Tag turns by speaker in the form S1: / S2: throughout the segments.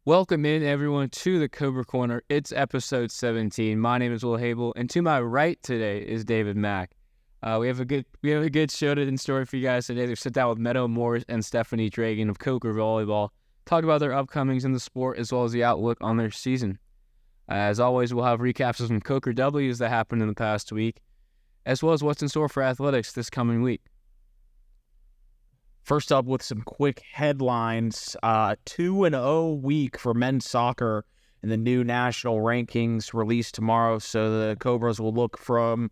S1: Welcome in, everyone, to the Cobra Corner. It's episode 17. My name is Will Hable, and to my right today is David Mack. We have a good show in store for you guys today. We sit down with Meadow, Morse, and Stephanie Dragan of Coker Volleyball, talk about their upcomings in the sport as well as the outlook on their season. As always, we'll have recaps of some Coker W's that happened in the past week, as well as what's in store for athletics this coming week.
S2: First up with some quick headlines, 2-0 week for men's soccer in the new national rankings released tomorrow. So the Cobras will look from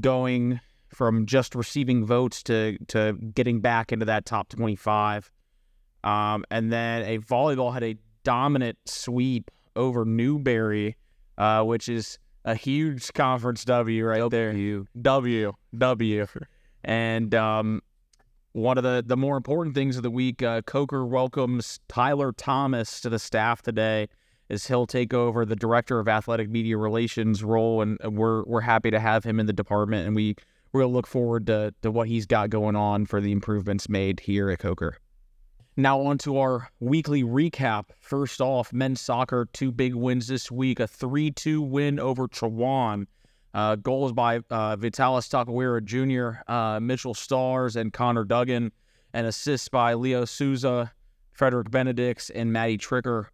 S2: going from just receiving votes to getting back into that top 25. And then a volleyball had a dominant sweep over Newberry, which is a huge conference W right there. W. And one of the more important things of the week, Coker welcomes Tyler Thomas to the staff today as he'll take over the Director of Athletic Media Relations role, and we're happy to have him in the department, and we're going to look forward to what he's got going on for the improvements made here at Coker. Now on to our weekly recap. First off, men's soccer, 2 big wins this week, a 3-2 win over Dragan. Goals by Vitalis Takawira Jr., Mitchell Stars, and Connor Duggan, and assists by Leo Souza, Frederick Benedicts, and Maddie Tricker.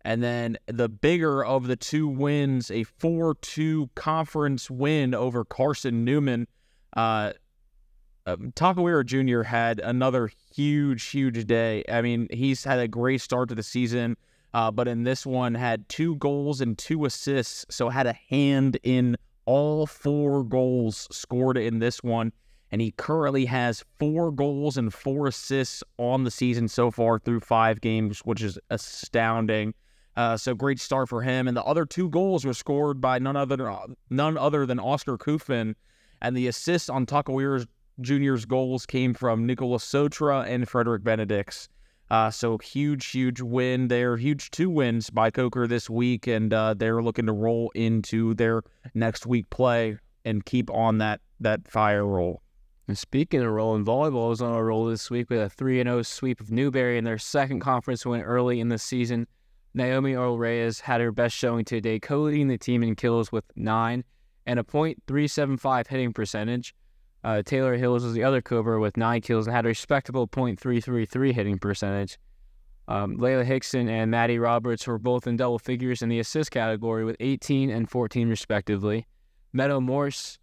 S2: And then the bigger of the 2 wins, a 4-2 conference win over Carson Newman. Takawira Jr. had another huge day. I mean, he's had a great start to the season, but in this one had 2 goals and 2 assists, so had a hand in all 4 goals scored in this one, and he currently has 4 goals and 4 assists on the season so far through 5 games, which is astounding. So great start for him. And the other 2 goals were scored by none other than Oscar Kufin, and the assists on Takawira Jr.'s goals came from Nicolas Sotra and Frederick Benedicts. So huge win there. Huge 2 wins by Coker this week, and they're looking to roll into their next week play and keep on that fire roll.
S1: And speaking of rolling, volleyball is on a roll this week with a 3-0 sweep of Newberry in their second conference win early in the season. Naomi Earl Reyes had her best showing today, co-leading the team in kills with 9 and a .375 hitting percentage. Taylor Hills was the other Cobra with 9 kills and had a respectable .333 hitting percentage. Layla Hickson and Maddie Roberts were both in double figures in the assist category with 18 and 14 respectively. Meadow, Morse,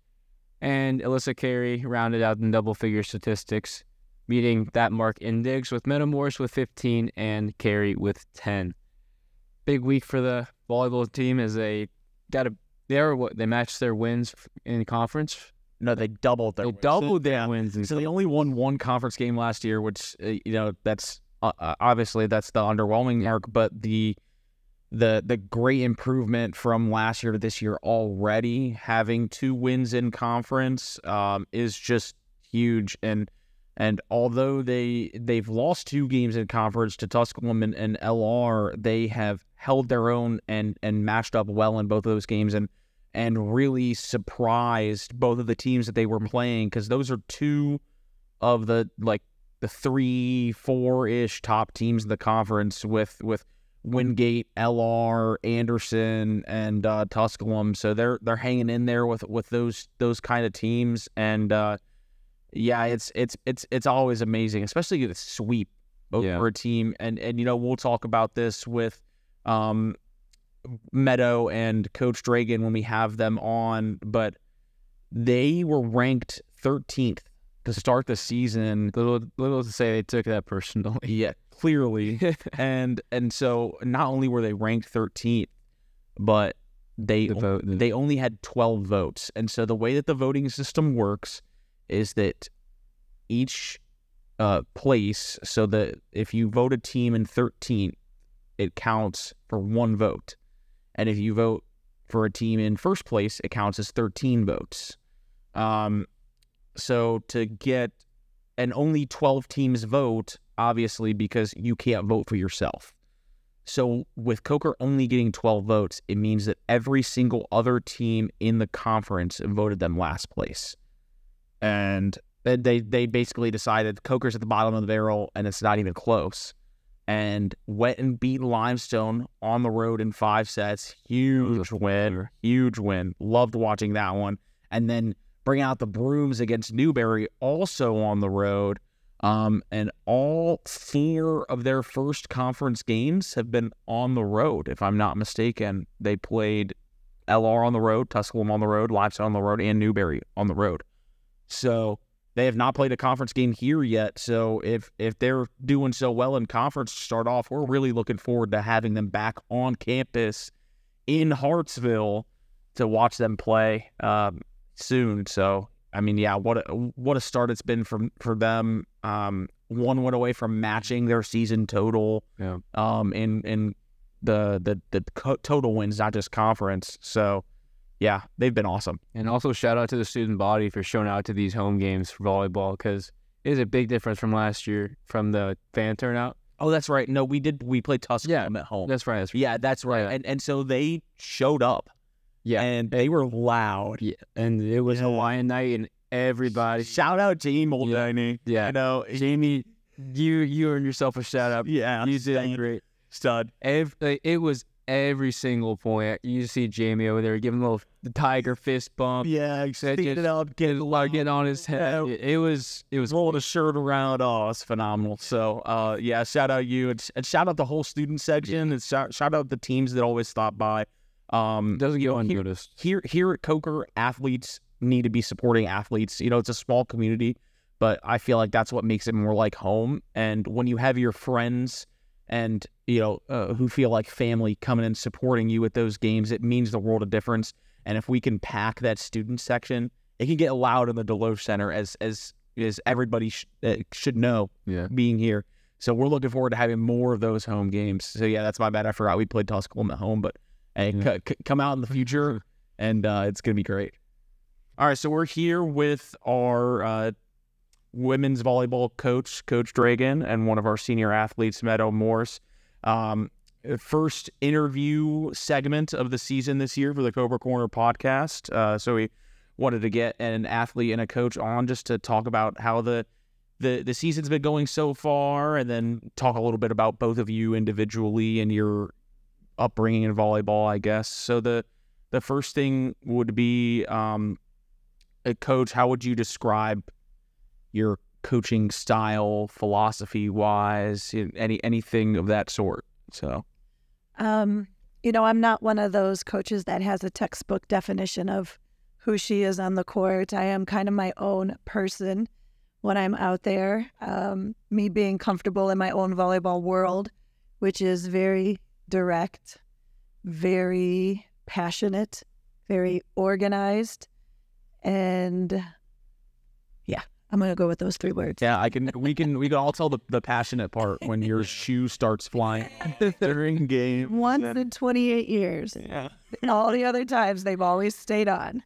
S1: and Alyssa Carey rounded out in double figure statistics, meeting that mark in digs with Meadow Morse with 15 and Carey with 10. Big week for the volleyball team as they matched their wins in conference.
S2: No, they doubled their
S1: wins.
S2: So they only won 1 conference game last year, which, that's obviously that's the underwhelming mark, but the great improvement from last year to this year already, having 2 wins in conference is just huge. And although they've lost 2 games in conference to Tusculum and LR, they have held their own and matched up well in both of those games and really surprised both of the teams that they were playing, because those are 2 of the 3-4-ish top teams in the conference with Wingate, LR, Anderson, and Tusculum. So they're hanging in there with those kind of teams, and it's always amazing, especially the sweep over a team. And we'll talk about this with Meadow and Coach Dragan when we have them on, but they were ranked 13th to start the season.
S1: Little to say they took that personally.
S2: Yeah, clearly. and so not only were they ranked 13th, but they only had 12 votes. And so the way that the voting system works is that each place, so that if you vote a team in 13th, it counts for 1 vote. And if you vote for a team in first place, it counts as 13 votes. So to get, and only 12 teams vote, obviously, because you can't vote for yourself. So with Coker only getting 12 votes, it means that every single other team in the conference voted them last place. And they basically decided Coker's at the bottom of the barrel and it's not even close. and went and beat Limestone on the road in 5 sets. Huge win. Loved watching that one. And then bring out the brooms against Newberry, also on the road. And all 4 of their first conference games have been on the road, if I'm not mistaken. They played LR on the road, Tusculum on the road, Limestone on the road, and Newberry on the road. So they have not played a conference game here yet. So if they're doing so well in conference to start off, we're really looking forward to having them back on campus in Hartsville to watch them play soon. So, I mean, yeah, what a start it's been for them. 1 win away from matching their season total in the total wins, not just conference. So, yeah, they've been awesome.
S1: And also shout out to the student body for showing out to these home games for volleyball, because it is a big difference from last year from the fan turnout.
S2: Oh, that's right. No, we played Tusculum at home.
S1: That's right.
S2: Yeah, that's right. Yeah. And so they showed up.
S1: Yeah.
S2: And they were loud.
S1: Yeah. And it was Hawaiian night, and everybody.
S2: Shout out to Emil Danny.
S1: Yeah.
S2: You know,
S1: Jamie, you earned yourself a shout out.
S2: Yeah.
S1: You did great.
S2: Stud.
S1: It was every single point. You see Jamie over there giving the tiger fist bump.
S2: Yeah, getting
S1: on his head. It was
S2: rolling a shirt around. Oh, it's phenomenal. So, yeah, shout out you and shout out the whole student section and shout out the teams that always stop by.
S1: Doesn't go unnoticed.
S2: Here at Coker, athletes need to be supporting athletes. You know, it's a small community, but I feel like that's what makes it more like home. And when you have your friends and, you know, who feel like family coming and supporting you at those games, it means the world of difference. And if we can pack that student section, it can get loud in the Deloach Center, as everybody should know being here. So we're looking forward to having more of those home games. So, yeah, that's my bad. I forgot we played Tusculum at home, but hey, come out in the future, and it's going to be great. All right, so we're here with our women's volleyball coach, Coach Dragan, and one of our senior athletes, Meadow Morse. First interview segment of the season this year for the Cobra Corner podcast. So we wanted to get an athlete and a coach on just to talk about how the season's been going so far, and then talk a little bit about both of you individually and your upbringing in volleyball, I guess. So the first thing would be, Coach, how would you describe your coaching style, philosophy-wise, anything of that sort? So,
S3: you know, I'm not one of those coaches that has a textbook definition of who she is on the court. I am kind of my own person when I'm out there. Me being comfortable in my own volleyball world, which is very direct, very passionate, very organized, and yeah, I'm gonna go with those 3 words.
S2: Yeah, we can all tell the passionate part when your shoe starts flying during game.
S3: Once in 28 years.
S2: Yeah.
S3: All the other times they've always stayed on.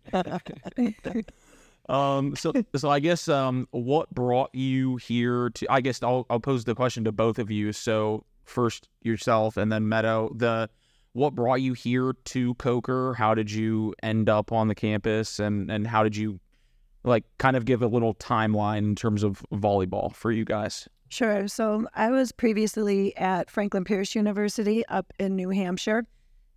S2: So I guess what brought you here to? I guess I'll pose the question to both of you. So first yourself, and then Meadow. What brought you here to Coker? How did you end up on the campus, and how did you kind of give a little timeline in terms of volleyball for you guys?
S3: Sure. So I was previously at Franklin Pierce University up in New Hampshire,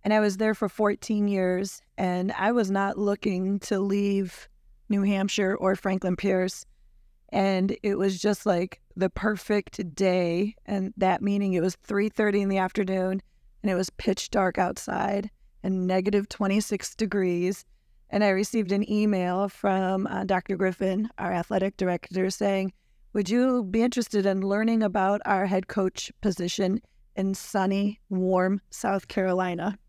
S3: and I was there for 14 years, and I was not looking to leave New Hampshire or Franklin Pierce, and it was just like the perfect day, and that meaning it was 3:30 in the afternoon, and it was pitch dark outside and negative 26 degrees. And I received an email from Dr. Griffin, our athletic director, saying, would you be interested in learning about our head coach position in sunny, warm South Carolina?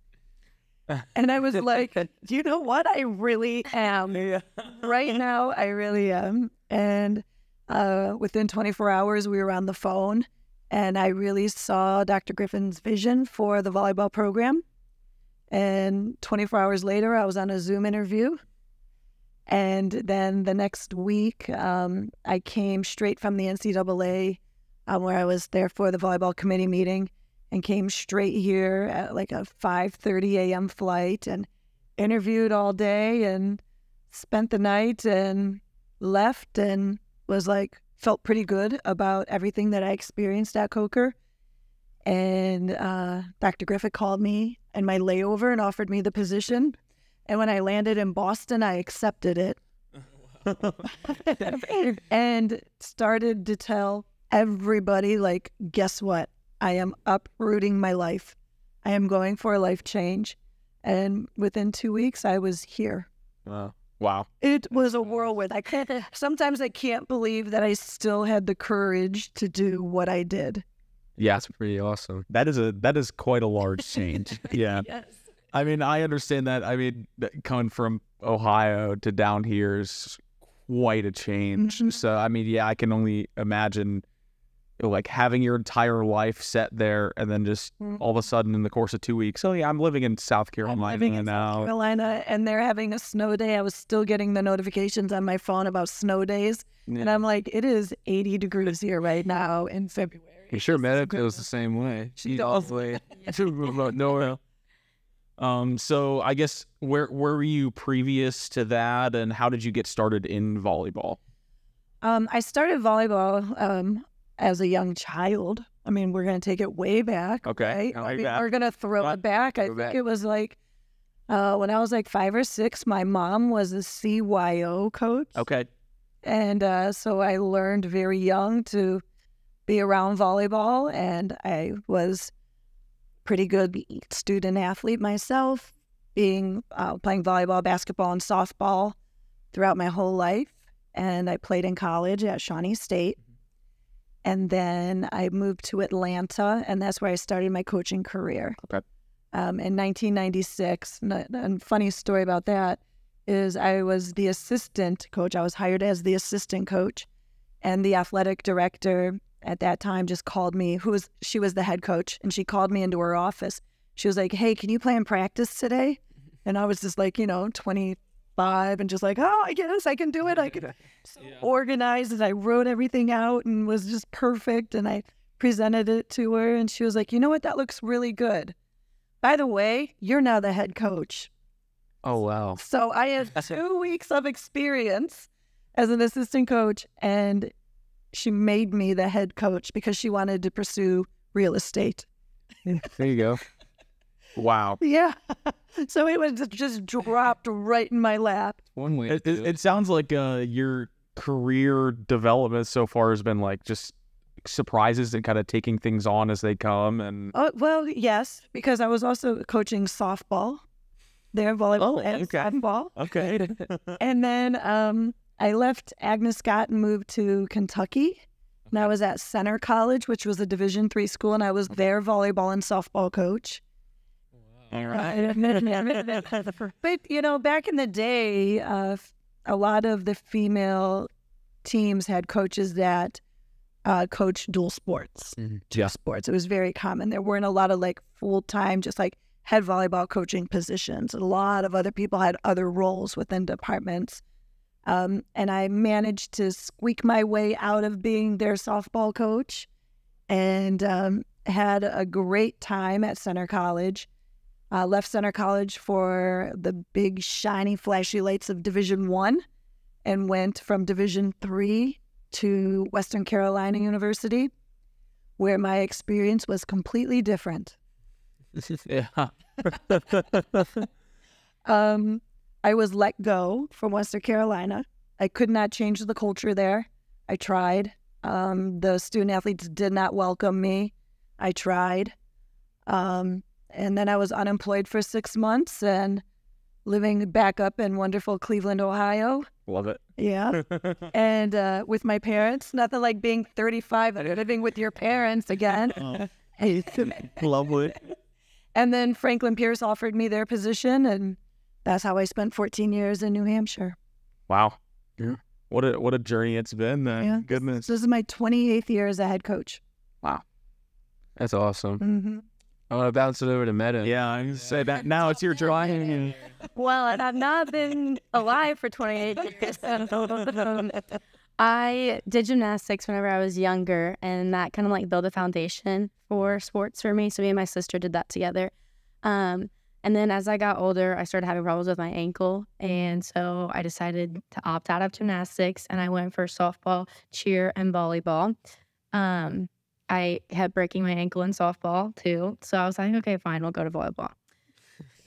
S3: And I was like, you know what? I really am. Right now, I really am. And within 24 hours, we were on the phone. And I really saw Dr. Griffin's vision for the volleyball program. And 24 hours later, I was on a Zoom interview. And then the next week, I came straight from the NCAA, where I was there for the volleyball committee meeting, and came straight here at like a 5:30 a.m. flight, and interviewed all day and spent the night and left, and was felt pretty good about everything that I experienced at Coker. And Dr. Griffith called me in my layover and offered me the position. And when I landed in Boston, I accepted it. And started to tell everybody, like, guess what? I am uprooting my life. I am going for a life change. And within 2 weeks, I was here.
S2: Wow.
S3: It was a whirlwind. Sometimes I can't believe that I still had the courage to do what I did.
S1: Yeah, it's pretty awesome.
S2: That is quite a large change. Yeah.
S3: Yes.
S2: I mean, I understand that. I mean, coming from Ohio to down here is quite a change.
S3: Mm-hmm.
S2: So, I mean, yeah, I can only imagine like having your entire life set there and then just all of a sudden in the course of 2 weeks, oh yeah, I'm living in South Carolina now.
S3: South Carolina, and they're having a snow day. I was still getting the notifications on my phone about sno days.
S2: Yeah.
S3: And I'm like, it is 80 degrees here right now in February.
S1: I'm sure Meadow feels the same way. She's all the way to nowhere.
S2: So I guess where were you previous to that, and how did you get started in volleyball?
S3: I started volleyball as a young child. I mean, we're going to take it way back.
S2: Okay.
S3: Right? I mean, we're going to throw it back. I think it was like when I was like 5 or 6, my mom was a CYO coach.
S2: Okay.
S3: And so I learned very young to be around volleyball, and I was pretty good student athlete myself, playing volleyball, basketball, and softball throughout my whole life. And I played in college at Shawnee State. And then I moved to Atlanta, and that's where I started my coaching career.
S2: Okay.
S3: In 1996. And funny story about that is I was the assistant coach. I was hired as the assistant coach, and the athletic director at that time just called me. She was the head coach, and she called me into her office. She was like, "Hey, can you play in practice today?" And I was just like, 25 and just like, "Oh, I guess I can do it." I could organize, and I wrote everything out and was just perfect. And I presented it to her, and she was like, "You know what? That looks really good. By the way, you're now the head coach."
S1: Oh, wow.
S3: So I had 2 weeks of experience as an assistant coach, and she made me the head coach because she wanted to pursue real estate.
S1: There you go.
S2: Wow.
S3: Yeah. So it was just dropped right in my lap.
S1: One way.
S2: It sounds like your career development so far has been like just surprises and kind of taking things on as they come. And
S3: Oh, well, yes, because I was also coaching softball there, volleyball and softball.
S2: Okay.
S3: And then I left Agnes Scott and moved to Kentucky. And I was at Center College, which was a Division III school, and I was their volleyball and softball coach.
S2: All right.
S3: But, back in the day, a lot of the female teams had coaches that coached dual sports.
S1: Yeah.
S3: Sports. It was very common. There weren't a lot of like full-time, just like head volleyball coaching positions. A lot of other people had other roles within departments. And I managed to squeak my way out of being their softball coach, and had a great time at Center College. Left Center College for the big, shiny, flashy lights of Division I, and went from Division III to Western Carolina University, where my experience was completely different.
S1: Yeah.
S3: I was let go from Western Carolina. I could not change the culture there. I tried. The student athletes did not welcome me. I tried. And then I was unemployed for 6 months and living back up in wonderful Cleveland, Ohio.
S2: Love it.
S3: Yeah. And with my parents. Nothing like being 35 and living with your parents again.
S2: Lovely.
S3: And then Franklin Pierce offered me their position, and that's how I spent 14 years in New Hampshire.
S2: Wow.
S1: Yeah.
S2: What a journey it's been.
S3: Yeah.
S2: Goodness.
S3: This is my 28th year as a head coach.
S2: Wow.
S1: That's awesome.
S3: Mm-hmm.
S1: I want to bounce it over to Meadow.
S2: Yeah, I was say that now it's your turn.
S4: Well, I've not been alive for 28 years. I did gymnastics whenever I was younger, and that kind of like built a foundation for sports for me. So me and my sister did that together. And then as I got older, I started having problems with my ankle. And so I decided to opt out of gymnastics, and I went for softball, cheer, and volleyball. I kept breaking my ankle in softball too. So I was like, okay, fine, we'll go to volleyball.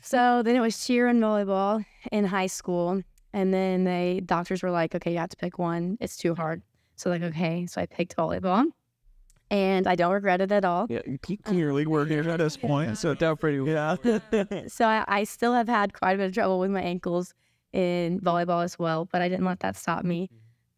S4: So then it was cheer and volleyball in high school. And then doctors were like, okay, you have to pick one. It's too hard. So like, okay. So I picked volleyball. And I don't regret it at all.
S2: Yeah, clearly working at this point. So that's pretty well. Yeah.
S4: So I still have had quite a bit of trouble with my ankles in volleyball as well, but I didn't let that stop me.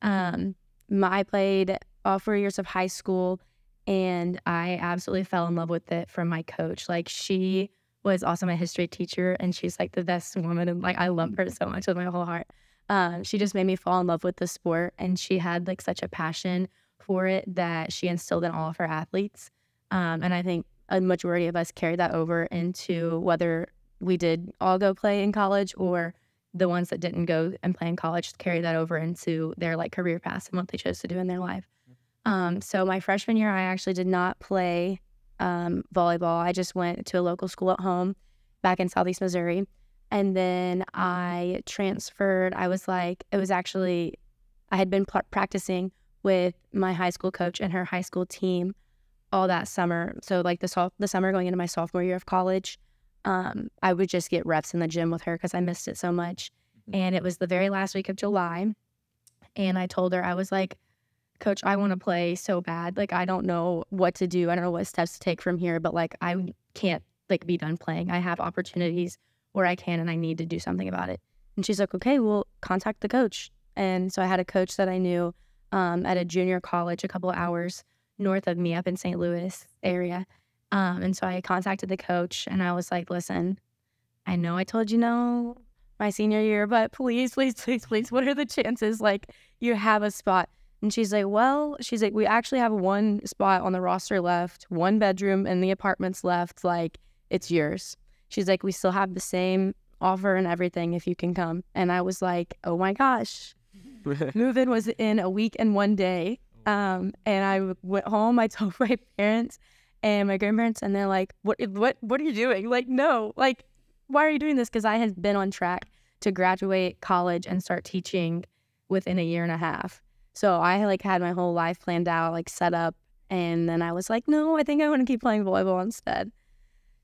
S4: I played all 4 years of high school, and I absolutely fell in love with it from my coach. Like, she was also my history teacher, and she's like the best woman, and like I love her so much with my whole heart. She just made me fall in love with the sport, and she had like such a passion for it that she instilled in all of her athletes. And I think a majority of us carried that over into whether we did all go play in college, or the ones that didn't go and play in college carried that over into their like career paths and what they chose to do in their life. So my freshman year, I actually did not play volleyball. I just went to a local school at home back in Southeast Missouri. And then I transferred. I had been practicing with my high school coach and her high school team all that summer. So like the summer going into my sophomore year of college, I would just get reps in the gym with her because I missed it so much. And it was the very last week of July. And I told her, I was like, Coach, I want to play so bad. Like, I don't know what to do. I don't know what steps to take from here, but like, I can't like be done playing. I have opportunities where I can, and I need to do something about it. And she's like, okay, well, contact the coach. And so I had a coach that I knew at a junior college a couple of hours north of me up in St. Louis area. And so I contacted the coach, and I was like, listen, I know I told you no my senior year, but please, what are the chances like you have a spot? And she's like, we actually have one spot on the roster left, one bedroom in the apartments left. Like, it's yours. She's like, we still have the same offer and everything if you can come. And I was like, oh my gosh. Move-in was in a week and 1 day. And I went home. I told my parents and my grandparents, and they're like, what are you doing? Like, no, like, why are you doing this? Because I had been on track to graduate college and start teaching within a year and a half. So I like had my whole life planned out, like set up. And then I was like, no, I think I want to keep playing volleyball instead.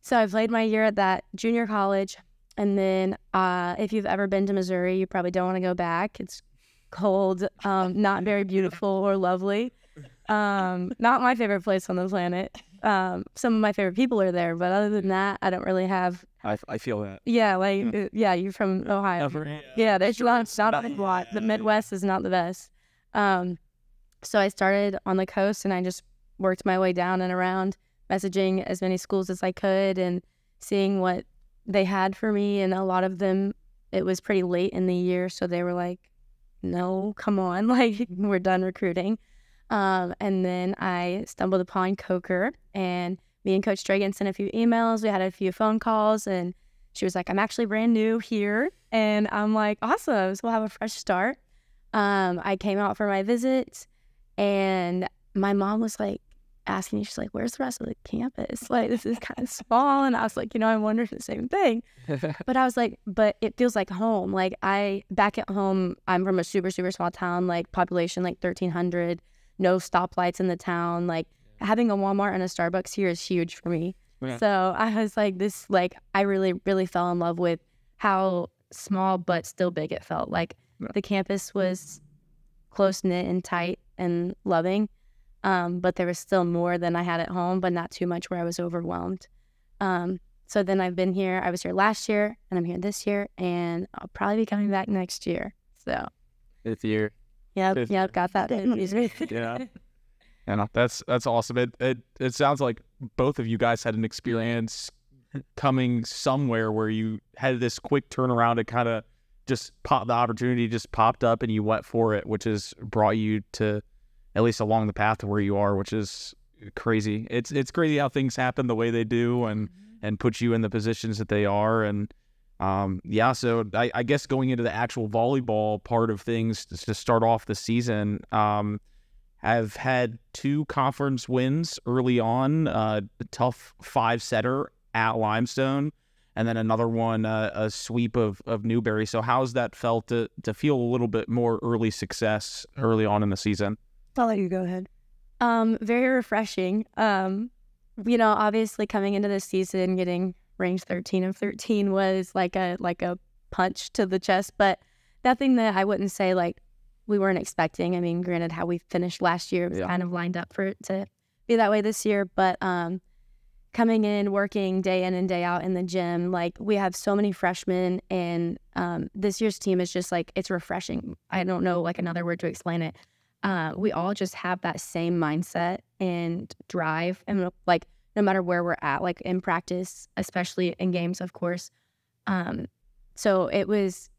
S4: So I played my year at that junior college. And then if you've ever been to Missouri, you probably don't want to go back. It's cold, not very beautiful or lovely. Not my favorite place on the planet. Some of my favorite people are there, but other than that, I don't really have.
S2: I feel that.
S4: Yeah, like you're from Ohio. Yeah, there's not a lot. The Midwest is not the best. So I started on the coast, and I just worked my way down and around, messaging as many schools as I could and seeing what they had for me. And a lot of them, it was pretty late in the year, so they were like, no, come on, like, we're done recruiting. And then I stumbled upon Coker, and me and Coach Dragan sent a few emails. We had a few phone calls, and she was like, I'm actually brand new here. And I'm like, awesome, so we'll have a fresh start. I came out for my visit, and my mom was like asking me, she's like, where's the rest of the campus? Like, this is kind of small. And I was like, I wondered the same thing. But I was like, but it feels like home. Like, back at home, I'm from a super, super small town, like population, like 1,300, no stoplights in the town. Like, having a Walmart and a Starbucks here is huge for me. Yeah. So I was like, I really, really fell in love with how small but still big it felt. Like, the campus was close-knit and tight and loving, but there was still more than I had at home, but not too much where I was overwhelmed. So then I've been here. I was here last year, and I'm here this year, and I'll probably be coming back next year. So
S1: 5th year.
S4: Yep, got that.
S2: Yeah. And that's awesome. It sounds like both of you guys had an experience coming somewhere where you had this quick turnaround. It kind of just the opportunity just popped up, and you went for it, which has brought you to at least along the path to where you are, which is crazy. It's crazy how things happen the way they do, and put you in the positions that they are. And so I guess going into the actual volleyball part of things to start off the season, I've had 2 conference wins early on, a tough 5-setter at Limestone, and then another one, a sweep of Newberry. So how's that felt to feel a little bit more early success early on in the season?
S3: I'll let you go ahead.
S4: Very refreshing. Obviously coming into this season, getting ranked 13 of 13 was like a punch to the chest, but nothing that I wouldn't say like we weren't expecting. I mean, granted, how we finished last year was kind of lined up for it to be that way this year, but coming in, working day in and day out in the gym, like we have so many freshmen, and this year's team is just like, it's refreshing. I don't know like another word to explain it. We all just have that same mindset and drive, and like no matter where we're at, like in practice, especially in games, of course. So it's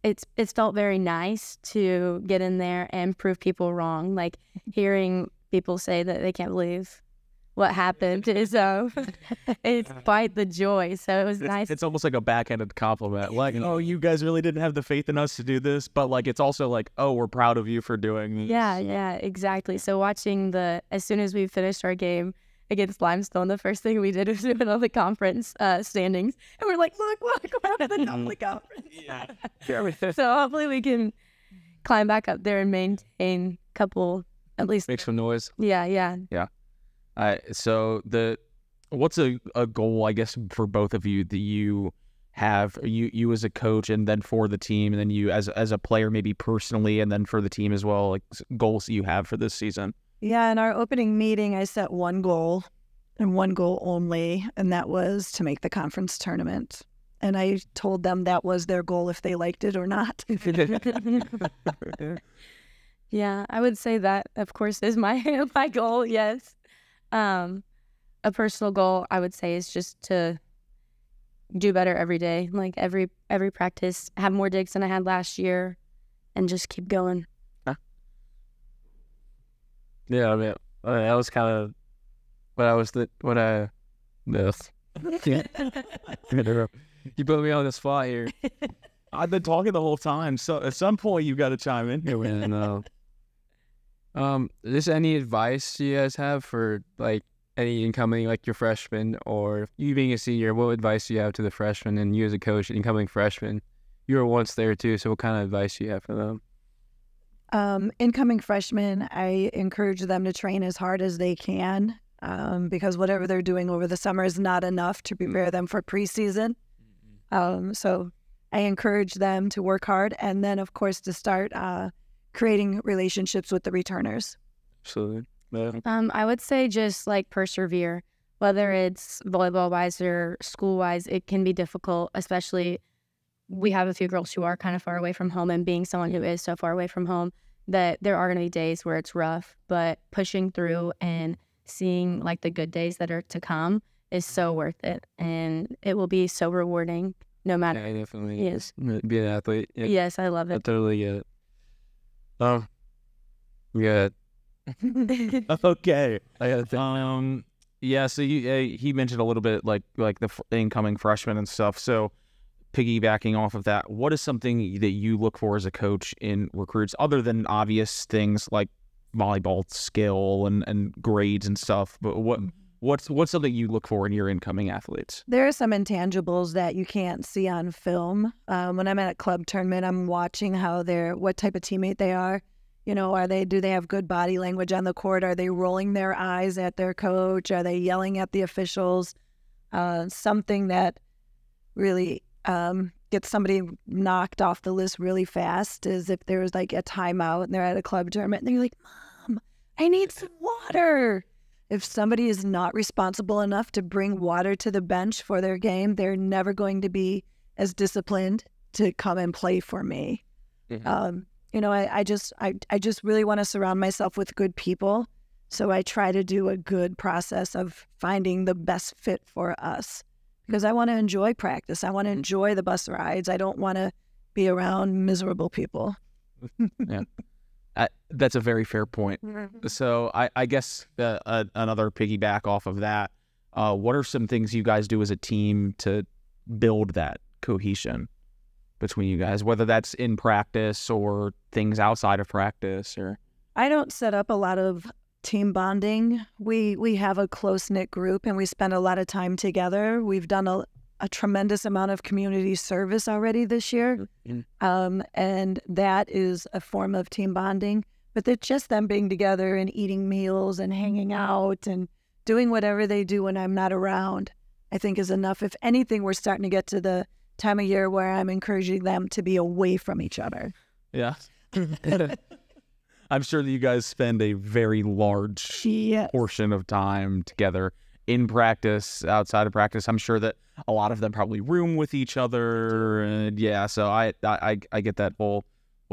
S4: felt very nice to get in there and prove people wrong. Like hearing people say that they can't believe what happened is it's quite the joy. So it was nice.
S2: It's almost like a backhanded compliment. Like, oh, you guys really didn't have the faith in us to do this, but like it's also like, oh, we're proud of you for doing this.
S4: Yeah, exactly. So watching as soon as we finished our game against Limestone, the first thing we did was move on the conference standings, and we're like, look, we're at the top of the conference.
S2: Yeah.
S4: So hopefully we can climb back up there and maintain a couple, at least.
S1: Make some noise.
S4: Yeah.
S2: So what's a goal, I guess, for both of you that you have, you as a coach, and then for the team, and then you as a player, maybe personally, and then for the team as well, like goals that you have for this season?
S3: Yeah, in our opening meeting, I set one goal and one goal only, and that was to make the conference tournament. And I told them that was their goal if they liked it or not.
S4: Yeah, I would say that, of course, is my goal, yes. A personal goal, I would say, is just to do better every day. Like every practice, have more digs than I had last year, and just keep going.
S1: Yeah, I mean, that was kind of this. You put me on the spot here.
S2: I've been talking the whole time, so at some point you got to chime in here.
S1: Is there any advice you guys have for like any incoming, like your freshmen, or you being a senior? What advice do you have to the freshmen, and you as a coach, incoming freshman? You were once there too, so what kind of advice do you have for them?
S3: Incoming freshmen, I encourage them to train as hard as they can, because whatever they're doing over the summer is not enough to prepare them for preseason. So I encourage them to work hard, and then of course to start creating relationships with the returners.
S1: Absolutely. Yeah.
S4: I would say just like persevere, whether it's volleyball wise or school wise. It can be difficult, especially we have a few girls who are kind of far away from home, and being someone who is so far away from home, that there are going to be days where it's rough, but pushing through and seeing like the good days that are to come is so worth it, and it will be so rewarding no matter.
S1: Yeah, definitely.
S4: Yes.
S1: Be an athlete. Yeah.
S4: Yes, I love
S1: I
S4: it.
S1: totally get it. Yeah.
S2: Okay.
S1: I got to
S2: Yeah. So he mentioned a little bit like the incoming freshmen and stuff. So piggybacking off of that, what is something that you look for as a coach in recruits, other than obvious things like volleyball skill and grades and stuff? But what's something you look for in your incoming athletes?
S3: There are some intangibles that you can't see on film. When I'm at a club tournament, I'm watching what type of teammate they are. You know, do they have good body language on the court? Are they rolling their eyes at their coach? Are they yelling at the officials? Something that really gets somebody knocked off the list really fast is if there's like a timeout and they're at a club tournament and they're like, Mom, I need some water. If somebody is not responsible enough to bring water to the bench for their game, they're never going to be as disciplined to come and play for me. Mm-hmm. You know, I just really want to surround myself with good people. So I try to do a good process of finding the best fit for us, because I want to enjoy practice. I want to enjoy the bus rides. I don't want to be around miserable people.
S2: Yeah. That's a very fair point. So I guess another piggyback off of that, what are some things you guys do as a team to build that cohesion between you guys, whether that's in practice or things outside of practice? Or
S3: I don't set up a lot of team bonding. We have a close-knit group, and we spend a lot of time together. We've done a tremendous amount of community service already this year, and that is a form of team bonding. But they're just them being together and eating meals and hanging out and doing whatever they do when I'm not around, I think is enough. If anything, we're starting to get to the time of year where I'm encouraging them to be away from each other.
S2: Yeah. I'm sure that you guys spend a very large portion of time together in practice, outside of practice. I'm sure that a lot of them probably room with each other. And yeah, so I get that whole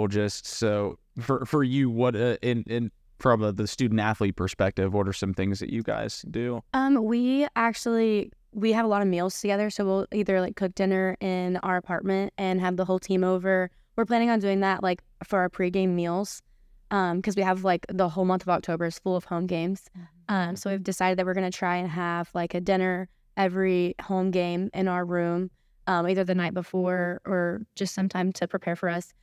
S2: gist. So for you, what from the student athlete perspective, what are some things that you guys do?
S4: We have a lot of meals together, so we'll either like cook dinner in our apartment and have the whole team over. We're planning on doing that like for our pregame meals, because we have like the whole month of October is full of home games. So we've decided that we're gonna try and have like a dinner every home game in our room, either the night before or just sometime to prepare for us.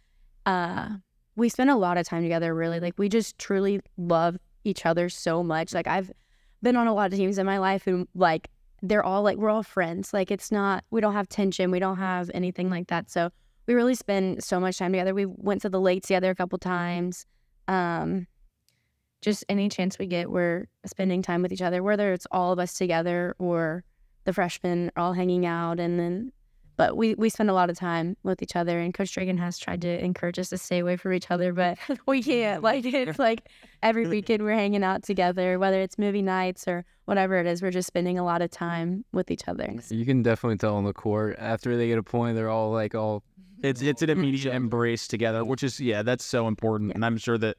S4: We spend a lot of time together, really. Like, we just truly love each other so much. Like, I've been on a lot of teams in my life, and like they're all like, we're all friends. Like, it's not, we don't have tension, we don't have anything like that. So we really spend so much time together. We went to the lake together a couple times. Just any chance we get, we're spending time with each other, whether it's all of us together or the freshmen all hanging out. But we spend a lot of time with each other, and Coach Dragan has tried to encourage us to stay away from each other, but we can't. Like, it's like every weekend we're hanging out together, whether it's movie nights or whatever it is. We're just spending a lot of time with each other.
S1: You can definitely tell on the court after they get a point, they're all like
S2: It's an immediate embrace together, which is that's so important. Yeah. And I'm sure that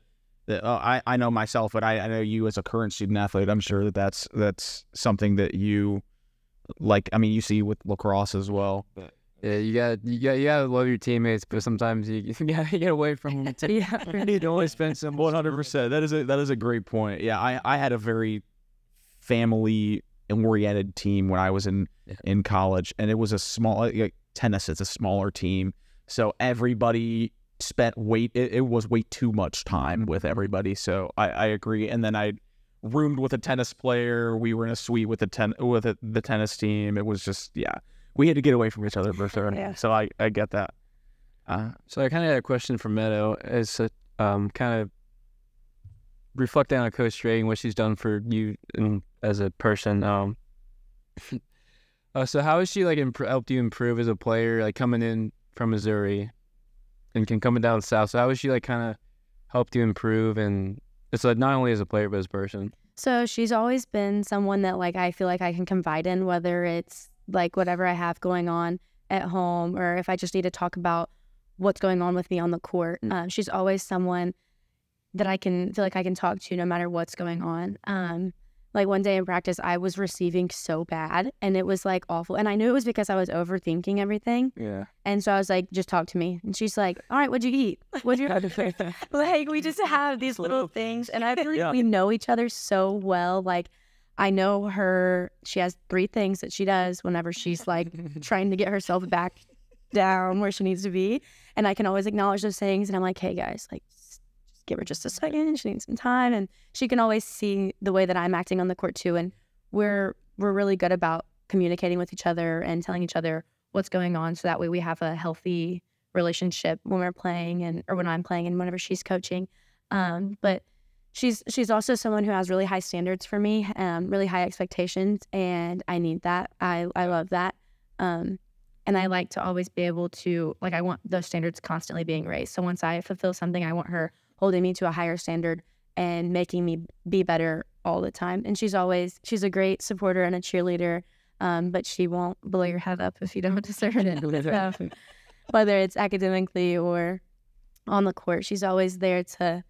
S2: I know myself, but I know you as a current student athlete. I'm sure that's something that you like. I mean, you see with lacrosse as well. But
S1: yeah, you gotta love your teammates, but sometimes you gotta get away from them.
S4: Yeah,
S1: you don't always spend some
S2: 100%. That is a great point. Yeah, I had a very family oriented team when I was in college, and it was a small tennis. It's a smaller team, so everybody spent it was way too much time with everybody. So I agree. And then I roomed with a tennis player. We were in a suite with the tennis team. It was just we had to get away from each other for sure.
S3: Yeah.
S2: So I get that.
S1: So I kind of had a question for Meadow as a kind of reflecting on Coach Dragan, what she's done for you as a person. So how has she helped you improve as a player, like coming in from Missouri and coming down south? So how has she kind of helped you improve, and it's not only as a player but as a person?
S4: So she's always been someone that I feel like I can confide in, whether it's like whatever I have going on at home or if I just need to talk about what's going on with me on the court. She's always someone that I can feel like I can talk to no matter what's going on. Like one day in practice, I was receiving so bad and it was awful. And I knew it was because I was overthinking everything.
S1: Yeah.
S4: And so I was like, just talk to me. And she's like, all right, what'd you eat? What'd you we just have these little things. And I feel like we know each other so well. Like, I know her, she has 3 things that she does whenever she's trying to get herself back down where she needs to be. And I can always acknowledge those things. And I'm like, hey guys, just give her just a second. She needs some time. And she can always see the way that I'm acting on the court too. And we're really good about communicating with each other and telling each other what's going on. So that way we have a healthy relationship when we're playing or when I'm playing and whenever she's coaching. But she's also someone who has really high standards for me, really high expectations, and I need that. I love that. And I like to always be able to, I want those standards constantly being raised. So once I fulfill something, I want her holding me to a higher standard and making me be better all the time. And she's a great supporter and a cheerleader, but she won't blow your head up if you don't deserve it. So, whether it's academically or on the court, she's always there to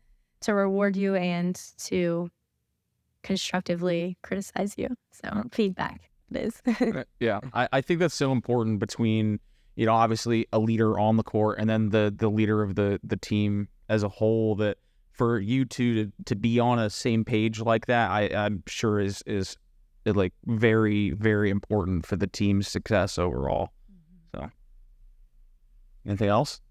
S4: reward you and to constructively criticize you. So feedback it is.
S2: Yeah, I think that's so important between, obviously a leader on the court and then the leader of the team as a whole, that for you two to be on a same page like that, I'm sure is very, very important for the team's success overall. So anything else?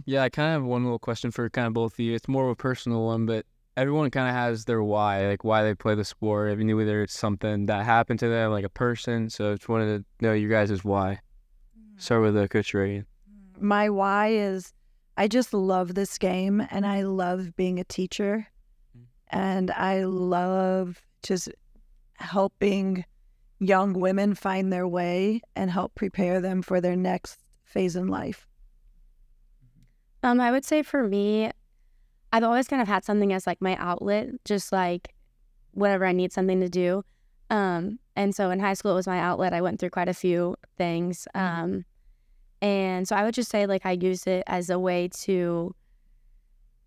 S1: Yeah, I kind of have one little question for kind of both of you. It's more of a personal one, but everyone kind of has their why, why they play the sport. I mean, whether it's something that happened to them, like a person. So I just wanted to know you guys' why. Start with Coach Dragan.
S3: My why is I just love this game, and I love being a teacher, and I love just helping young women find their way and help prepare them for their next phase in life.
S4: I would say for me, I've always kind of had something as like my outlet, just like whenever I need something to do. And so in high school, it was my outlet. I went through quite a few things. And so I would just say like I used it as a way to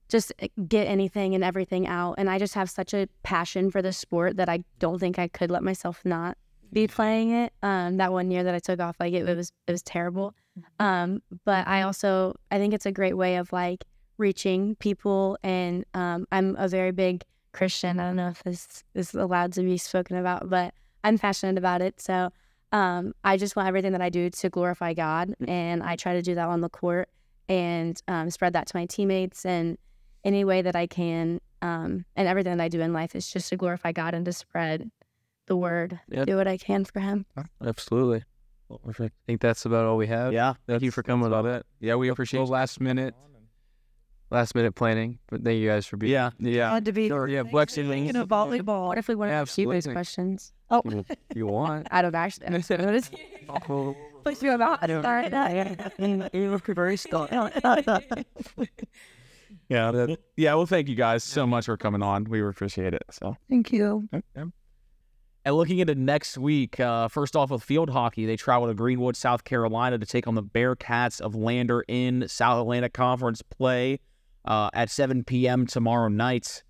S4: just get anything and everything out. And I just have such a passion for the sport that I don't think I could let myself not be playing it. That one year that I took off, like it was terrible. But I think it's a great way of like reaching people. And I'm a very big Christian. I don't know if this is allowed to be spoken about, but I'm passionate about it. So I just want everything that I do to glorify God, and I try to do that on the court and spread that to my teammates and any way that I can. And everything that I do in life is just to glorify God and to spread the word, do what I can for Him.
S1: Absolutely. Well, I think that's about all we have.
S2: Yeah.
S1: Thank you for coming with all that.
S2: Yeah, we appreciate
S1: last minute planning. But thank you guys for being.
S2: Yeah.
S3: Glad to be
S1: flexing.
S3: in a volleyball.
S4: What if we want to keep those
S1: Absolutely.
S4: questions?
S3: Oh,
S1: You want?
S4: I don't actually.
S3: please do about. Sorry.
S2: Well, thank you guys so much for coming on. We appreciate it. So.
S3: Thank you.
S2: And looking into next week, first off with field hockey, they travel to Greenwood, South Carolina to take on the Bearcats of Lander in South Atlantic Conference play at 7 p.m. tomorrow night.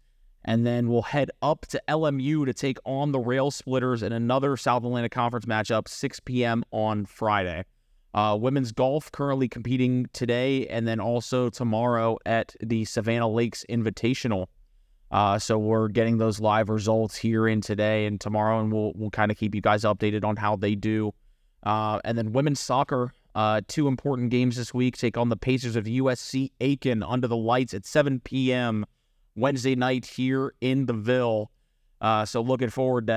S2: And then we'll head up to LMU to take on the Rail Splitters in another South Atlantic Conference matchup, 6 p.m. on Friday. Women's golf currently competing today and then also tomorrow at the Savannah Lakes Invitational. So we're getting those live results here in today and tomorrow, and we'll kind of keep you guys updated on how they do. And then women's soccer, two important games this week. Take on the Pacers of USC Aiken under the lights at 7 p.m. Wednesday night here in the Ville. So looking forward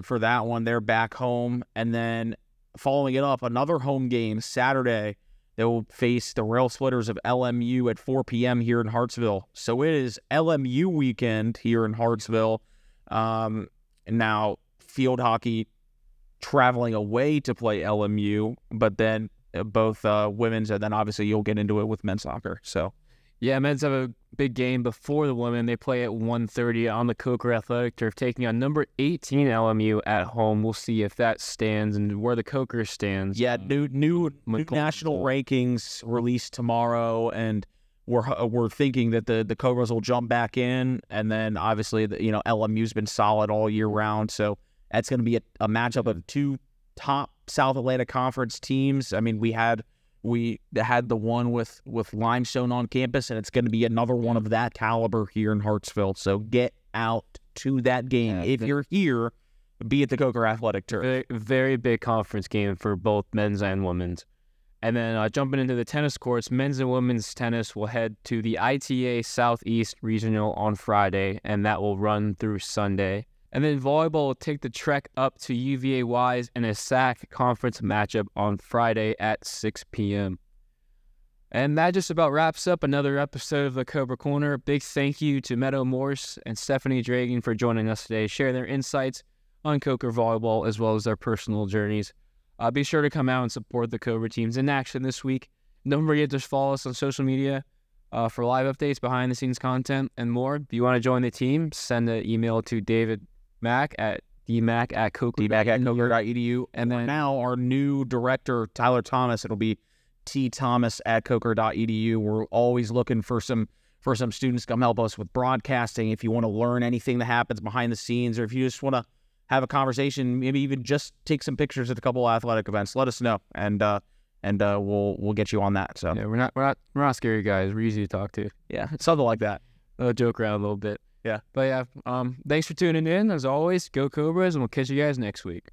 S2: for that one. They're back home. And then following it up, another home game Saturday. They will face the Rail Splitters of LMU at 4 p.m. here in Hartsville. So it is LMU weekend here in Hartsville. And now field hockey traveling away to play LMU, but then both women's, and then obviously you'll get into it with men's soccer. So
S1: Yeah, men's have a big game before the women. They play at 1:30 on the Coker Athletic Turf, taking on number 18 LMU at home. We'll see if that stands and where the Coker stands.
S2: Yeah, new national rankings released tomorrow, and we're thinking that the Cobras will jump back in, and then obviously LMU's been solid all year round, so that's going to be a matchup of two top South Atlantic Conference teams. I mean, we had the one with Limestone on campus, and it's going to be another one of that caliber here in Hartsville. So get out to that game. If you're here, be at the Coker Athletic Turf.
S1: Very, very big conference game for both men's and women's. And then jumping into the tennis courts, men's and women's tennis will head to the ITA Southeast Regional on Friday, and that will run through Sunday. And then volleyball will take the trek up to UVA-Wise in a SAC conference matchup on Friday at 6 p.m. And that just about wraps up another episode of the Cobra Corner. Big thank you to Meadow, Morse, and Stephanie Dragan for joining us today, share their insights on Coker Volleyball as well as their personal journeys. Be sure to come out and support the Cobra teams in action this week. Don't forget to follow us on social media for live updates, behind-the-scenes content, and more. If you want to join the team, send an email to David Mack at dmack@coker.edu.
S2: And then now our new director, Tyler Thomas, it'll be tthomas@coker.edu. We're always looking for some students to come help us with broadcasting. If you want to learn anything that happens behind the scenes, or if you just want to have a conversation, maybe even just take some pictures at a couple of athletic events, let us know, and we'll get you on that. So
S1: yeah, we're not scary guys. We're easy to talk to.
S2: Yeah, something like that.
S1: Joke around a little bit.
S2: Yeah.
S1: But yeah, thanks for tuning in. As always, go Cobras, and we'll catch you guys next week.